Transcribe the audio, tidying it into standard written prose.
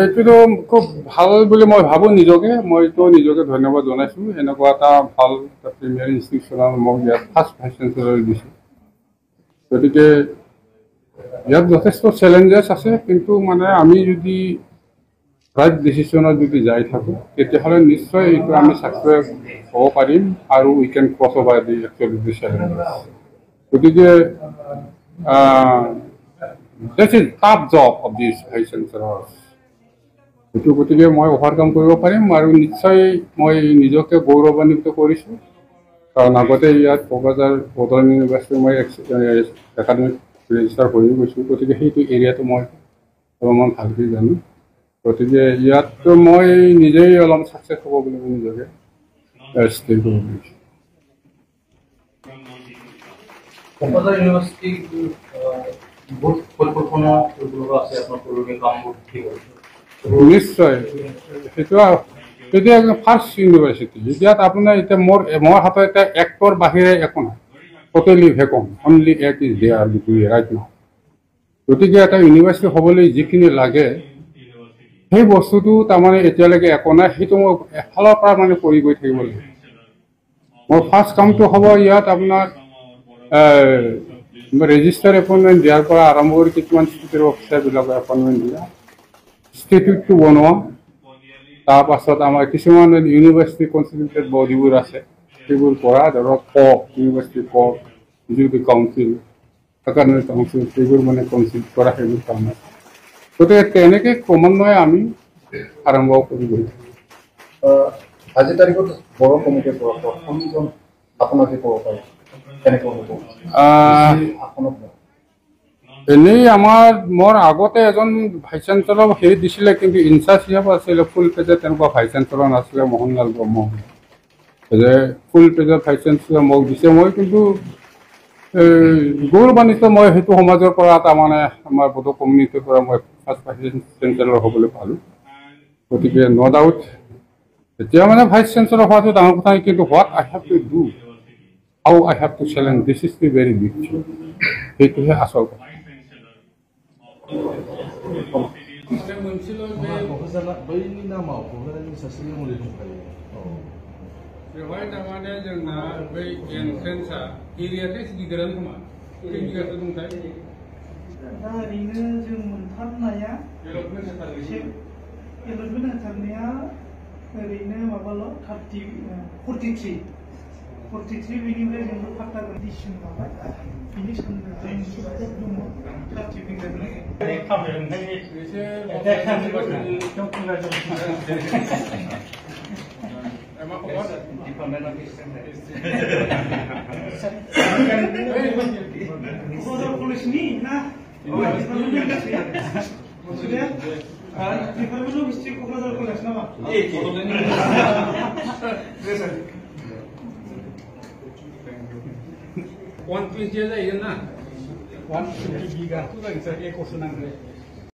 এইটোতো খুব ভাল বুলি মই ভাবোঁ নিজকে মইতো নিজকে ধন্যবাদ জনাইছোঁ এনেকুৱা এটা ভাল প্ৰিমিয়াৰ ইনষ্টিটিউশ্যনত মোক ইয়াত ফাৰ্ষ্ট ভাইচ চেঞ্চেলৰ দিছোঁ গতিকে ইয়াত যথেষ্ট চেলেঞ্জেছ আছে কিন্তু মানে আমি যদি ৰাইট ডিচিশ্যনত যদি যাই থাকোঁ তেতিয়াহ'লে নিশ্চয় এইটো আমি ছাকচেছ হ'ব পাৰিম আৰু we can cross over the actually the challenges গতিকে this is tough job of this vice chancellor সেইটো গতিকে মই অভাৰকাম কৰিব পাৰিম আৰু নিশ্চয় মই নিজকে গৌৰৱান্বিত কৰিছোঁ কাৰণ আগতে ইয়াত কোকৰাঝাৰ বৰ্তমান ইউনিভাৰ্চিটি মই একাডেমিক ৰেজিষ্টাৰ হৈ গৈছোঁ গতিকে সেইটো এৰিয়াটো মই অলপমান ভালকৈ জানো গতিকে ইয়াততো মই নিজেই অলপ ছাকচেছ হ'ব বুলি মই নিজকে স্থিৰ কৰিব পাৰিছোঁ কোকৰাঝাৰ ইউনিভাৰ্চিটি বহুত পৰিকল্পনা আছে আপোনাৰ পূৰ্বে কামবোৰ ঠিক আছে নিশ্চয় সেইটো একদম ফাৰ্ষ্ট ইউনিভাৰ্চিটি ইয়াত আপোনাৰ এতিয়া মোৰ হাতত এতিয়া এক্টৰ বাহিৰে একো নাই টোটেলি ভেকম অনলি এক ইজ দেয়াৰ ৰাইট নাও গতিকে এটা ইউনিভাৰ্চিটি হ'বলৈ যিখিনি লাগে সেই বস্তুটো তাৰমানে এতিয়ালৈকে একো নাই সেইটো মই এফালৰ পৰা মানে কৰি গৈ থাকিব লাগিব মোৰ ফাৰ্ষ্ট কামটো হ'ব ইয়াত আপোনাৰ ৰেজিষ্টাৰ এপইণ্টমেণ্ট দিয়াৰ পৰা আৰম্ভ কৰি কিছুমান ষ্টুডেণ্ট অফিচাৰবিলাকৰ এপইণ্টমেণ্ট দিয়া ষ্টেটিউটটো বনোৱা তাৰপাছত আমাৰ কিছুমান ইউনিভাৰ্চিটি কনষ্টিটিউটেড বডিবোৰ আছে সেইবোৰ কৰা ধৰক ইউনিভাৰ্চিটি যিটো কাউন্সিল একাডেমিক কাউন্সিল সেইবোৰ মানে কনচিল কৰা সেইবোৰ কাম আছে গতিকে তেনেকৈ ক্ৰমান্বয়ে আমি আৰম্ভ কৰি গৈ আজিৰ তাৰিখত বড়ো কমিটিৰ পৰা প্ৰথমজন আপোনাকে ক'ব পাৰে কেনেকৈ হ'ব এনেই মোৰ আগতে এজন ভাইচ চেঞ্চেলৰ হেৰি দিছিলে কিন্তু ইনচাৰ্জ হিচাপে আছিলে ফুল পেজত তেনেকুৱা ভাইচ চেঞ্চেলৰ নাছিলে মোহনলাল ব্ৰহ্ম যে ফুল পেজৰ ভাইচ চেঞ্চেলৰ মোক দিছে মই কিন্তু গৌৰৱান্বিত মই সেইটো সমাজৰ পৰা তাৰমানে আমাৰ বড়ো কমিউনিটিৰ পৰা মই ফাৰ্ষ্ট ভাইচ চেঞ্চেলৰ হ'বলৈ পালোঁ গতিকে ন' ডাউট এতিয়া মানে ভাইচ চেঞ্চেলৰ হোৱাটো ডাঙৰ কথা নাই কিন্তু what I have to do how I have to challenge this is the very big সেইটোহে আচল কথা बेवहाय तारमाने जोंना बै एन्ट्रेन्सआ एरियाया एसे गिदिरानो खोमा खै बिगासो दंथाय दा ओरैनो जों मोनथारनाया एलटमेन्ट होथारनाया ओरैनो माबाल' 43 बेनिफ्राय जों फाट्टा कन्डिसन माबाय बिनि सोमोन्दै दङ 30 बिगानि कलेजनि ना department of history Kokrajhar college नामा $120 जाहैगोन ना 120 बिगाथ' जागोन सार एकरसो नांगोन